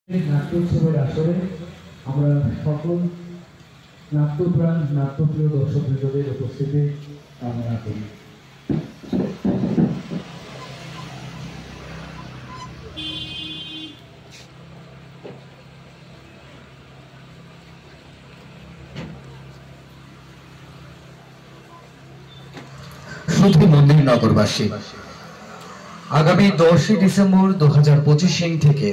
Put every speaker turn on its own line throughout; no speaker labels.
নাট্যোৎসবের আসরে আমরা সকল নাট্যপ্রাণ নাট্যপ্রিয় দর্শকবৃন্দদের উপস্থিতি কামনা করি।
শুধু মন্দির নগরবাসী আগামী 10 ডিসেম্বর 2025 থেকে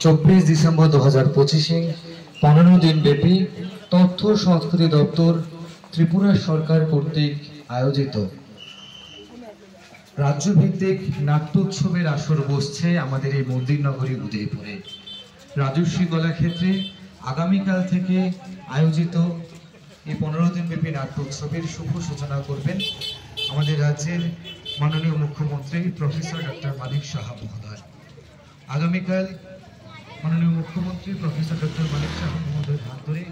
24 ডিসেম্বর 2025 15 দিন ব্যাপী তথ্য সংস্কৃতি দপ্তর ত্রিপুরা সরকার কর্তৃক আয়োজিত রাজ্যভিত্তিক নাট্যোৎসবের আসর বসছে আমাদের এই মন্দির নগরী উদয়পুরে। রাজশ্রী কলাক্ষেত্রে আগামীকাল থেকে আয়োজিত এই 15 দিন ব্যাপী নাট্যোৎসবের শুভ সূচনা করবেন আমাদের রাজ্যের মাননীয় মুখ্যমন্ত্রী প্রফেসর ডক্টর মানিক সাহা মহোদয়। আগামীকাল মাননীয় মুখ্যমন্ত্রী প্রফেসর ডক্টর মানিক সাহা মহোদয়ের হাত ধরে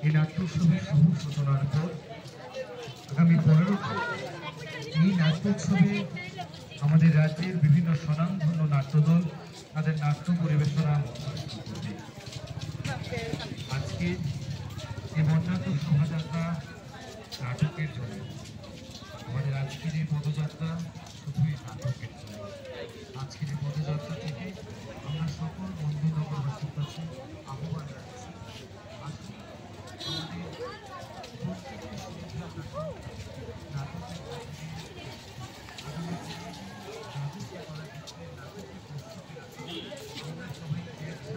এই নাট্যোৎসবের শুভ সূচনার পর আগামী 15 এই নাট্যোৎসবে আমাদের রাজ্যের বিভিন্ন স্বনামধন্য নাট্যদল তাদের নাট্য পরিবেশনা করবে। আজকে এই বর্ণাঢ্য শোভাযাত্রা নাটকের জন্য আমাদের আজকের এই পদযাত্রা শুধুই নাটকের জন্য। আজকের এই পদযাত্রা থেকে আমরা সকল বন্ধু নগরবাসীর কাছে আহ্বান রাখছি, আমাদের প্রত্যেকটি সুবিধা নাটকের আমরা সবাই নাটক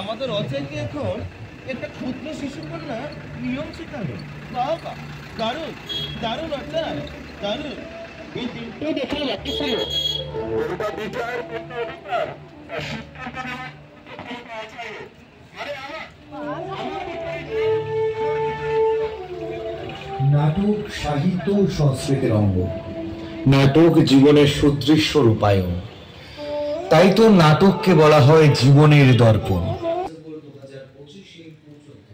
আমাদের অচেতকে এখন একটা ক্ষুদ্র শিশুকন্যা নিয়ম শেখানো। বাবা, দারুণ দারুণ অর্থাৎ জানেন এই 3টে বছর বাকি ছিল ওটা বিচার করতে অধিকার
নাটক সাহিত্য ও সংস্কৃতির অঙ্গ। নাটক জীবনের সুদৃশ্য রূপায়ণ। তাই তো নাটককে বলা হয় জীবনের দর্পণ।
2025 পর্যন্ত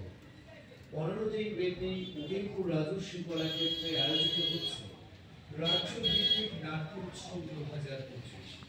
15 দিন ব্যাপী উদয়পুর রাজস্বী কলাক্ষেত্রে আয়োজিত হচ্ছে রাজ্যভিত্তিক নাট্য উৎসব 2025।